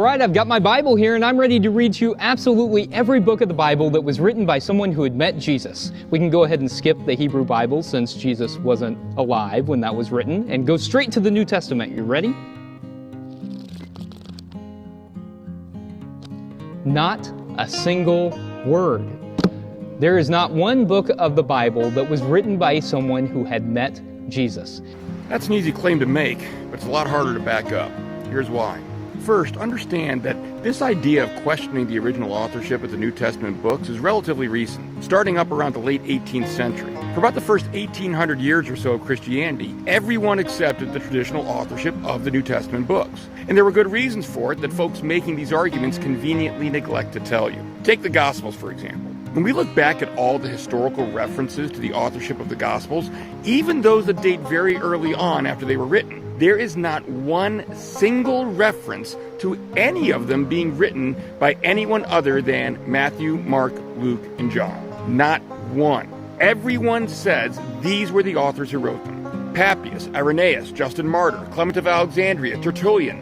Alright, I've got my Bible here and I'm ready to read to you absolutely every book of the Bible that was written by someone who had met Jesus. We can go ahead and skip the Hebrew Bible since Jesus wasn't alive when that was written and go straight to the New Testament. You ready? Not a single word. There is not one book of the Bible that was written by someone who had met Jesus. That's an easy claim to make, but it's a lot harder to back up. Here's why. First, understand that this idea of questioning the original authorship of the New Testament books is relatively recent, starting up around the late 18th century. For about the first 1800 years or so of Christianity, everyone accepted the traditional authorship of the New Testament books. And there were good reasons for it that folks making these arguments conveniently neglect to tell you. Take the Gospels, for example. When we look back at all the historical references to the authorship of the Gospels, even those that date very early on after they were written, there is not one single reference to any of them being written by anyone other than Matthew, Mark, Luke, and John. Not one. Everyone says these were the authors who wrote them. Papias, Irenaeus, Justin Martyr, Clement of Alexandria, Tertullian,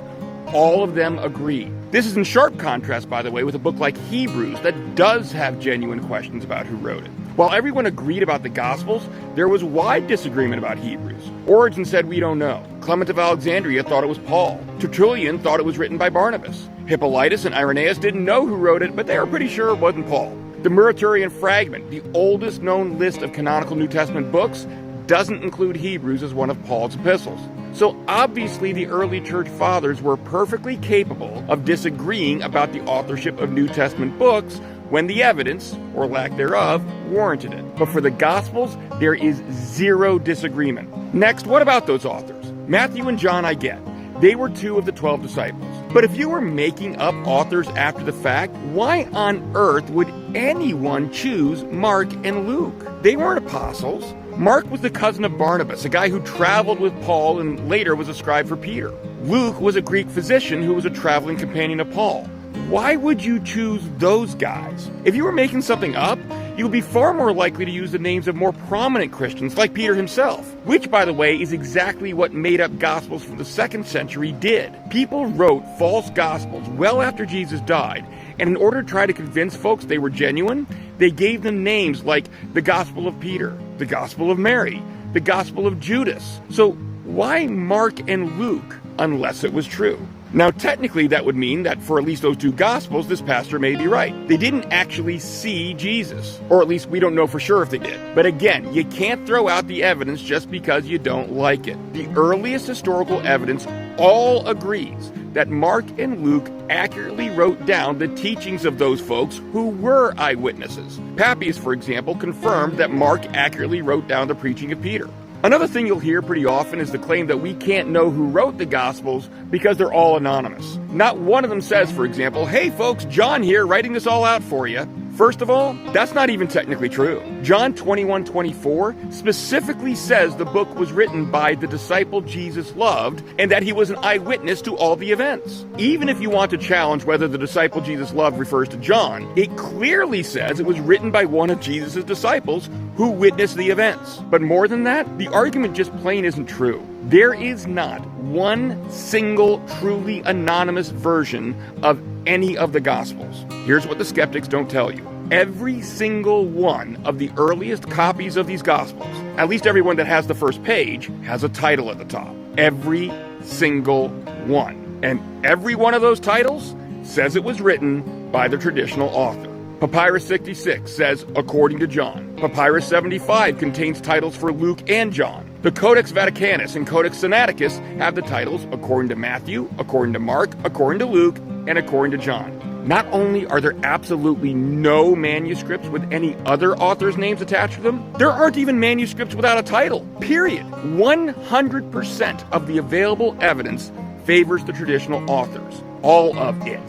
all of them agree. This is in sharp contrast, by the way, with a book like Hebrews that does have genuine questions about who wrote it. While everyone agreed about the Gospels, there was wide disagreement about Hebrews. Origen said we don't know. Clement of Alexandria thought it was Paul. Tertullian thought it was written by Barnabas. Hippolytus and Irenaeus didn't know who wrote it, but they were pretty sure it wasn't Paul. The Muratorian Fragment, the oldest known list of canonical New Testament books, doesn't include Hebrews as one of Paul's epistles. So obviously the early church fathers were perfectly capable of disagreeing about the authorship of New Testament books when the evidence, or lack thereof, warranted it. But for the Gospels, there is zero disagreement. Next, what about those authors? Matthew and John I get. They were two of the 12 disciples. But if you were making up authors after the fact, why on earth would anyone choose Mark and Luke? They weren't apostles. Mark was the cousin of Barnabas, a guy who traveled with Paul and later was a scribe for Peter. Luke was a Greek physician who was a traveling companion of Paul. Why would you choose those guys? If you were making something up, you would be far more likely to use the names of more prominent Christians like Peter himself, which, by the way, is exactly what made-up Gospels from the 2nd century did. People wrote false Gospels well after Jesus died, and in order to try to convince folks they were genuine, they gave them names like the Gospel of Peter, the Gospel of Mary, the Gospel of Judas. So why Mark and Luke, unless it was true? Now, technically, that would mean that for at least those two Gospels, this pastor may be right. They didn't actually see Jesus. Or at least we don't know for sure if they did. But again, you can't throw out the evidence just because you don't like it. The earliest historical evidence all agrees that Mark and Luke accurately wrote down the teachings of those folks who were eyewitnesses. Papias, for example, confirmed that Mark accurately wrote down the preaching of Peter. Another thing you'll hear pretty often is the claim that we can't know who wrote the Gospels because they're all anonymous. Not one of them says, for example, "Hey folks, John here writing this all out for you." First of all, that's not even technically true. John 21:24 specifically says the book was written by the disciple Jesus loved and that he was an eyewitness to all the events. Even if you want to challenge whether the disciple Jesus loved refers to John, it clearly says it was written by one of Jesus' disciples who witnessed the events. But more than that, the argument just plain isn't true. There is not one single truly anonymous version of any of the Gospels. Here's what the skeptics don't tell you. Every single one of the earliest copies of these Gospels, at least everyone that has the first page, has a title at the top. Every single one. And every one of those titles says it was written by the traditional author. Papyrus 66 says, according to John. Papyrus 75 contains titles for Luke and John. The Codex Vaticanus and Codex Sinaiticus have the titles according to Matthew, according to Mark, according to Luke, and according to John. Not only are there absolutely no manuscripts with any other author's names attached to them, there aren't even manuscripts without a title, period. 100% of the available evidence favors the traditional authors. All of it.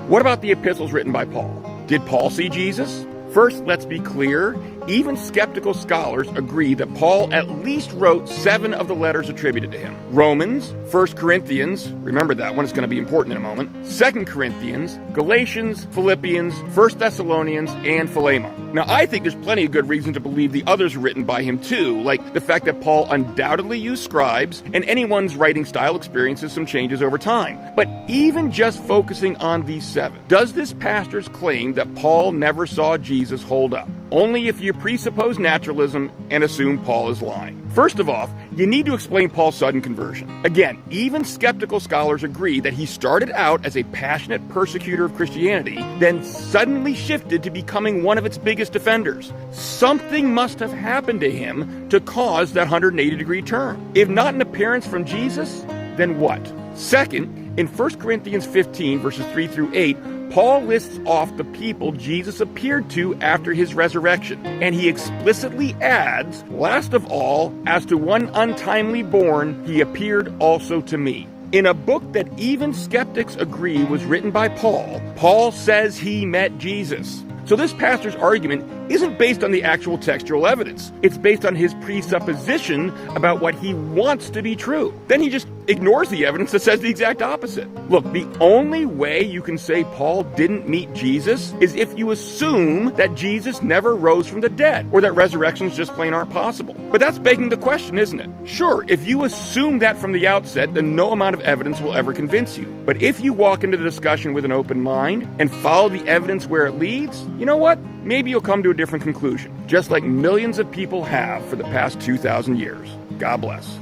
What about the epistles written by Paul? Did Paul see Jesus? First, let's be clear, even skeptical scholars agree that Paul at least wrote 7 of the letters attributed to him. Romans, 1 Corinthians, remember that one, it's going to be important in a moment, 2 Corinthians, Galatians, Philippians, 1 Thessalonians, and Philemon. Now, I think there's plenty of good reason to believe the others were written by him too, like the fact that Paul undoubtedly used scribes, and anyone's writing style experiences some changes over time. But even just focusing on these 7, does this pastor's claim that Paul never saw Jesus hold up? Only if you presuppose naturalism and assume Paul is lying. First of all, you need to explain Paul's sudden conversion. Again, even skeptical scholars agree that he started out as a passionate persecutor of Christianity, then suddenly shifted to becoming one of its biggest defenders. Something must have happened to him to cause that 180-degree turn. If not an appearance from Jesus, then what? Second, in 1 Corinthians 15, verses 3 through 8, Paul lists off the people Jesus appeared to after his resurrection, and he explicitly adds, last of all, as to one untimely born, he appeared also to me. In a book that even skeptics agree was written by Paul, Paul says he met Jesus. So this pastor's argument isn't based on the actual textual evidence. It's based on his presupposition about what he wants to be true. Then he just ignores the evidence that says the exact opposite. Look, the only way you can say Paul didn't meet Jesus is if you assume that Jesus never rose from the dead, or that resurrections just plain aren't possible. But that's begging the question, isn't it? Sure, if you assume that from the outset, then no amount of evidence will ever convince you. But if you walk into the discussion with an open mind and follow the evidence where it leads, you know what? Maybe you'll come to a different conclusion, just like millions of people have for the past 2,000 years. God bless.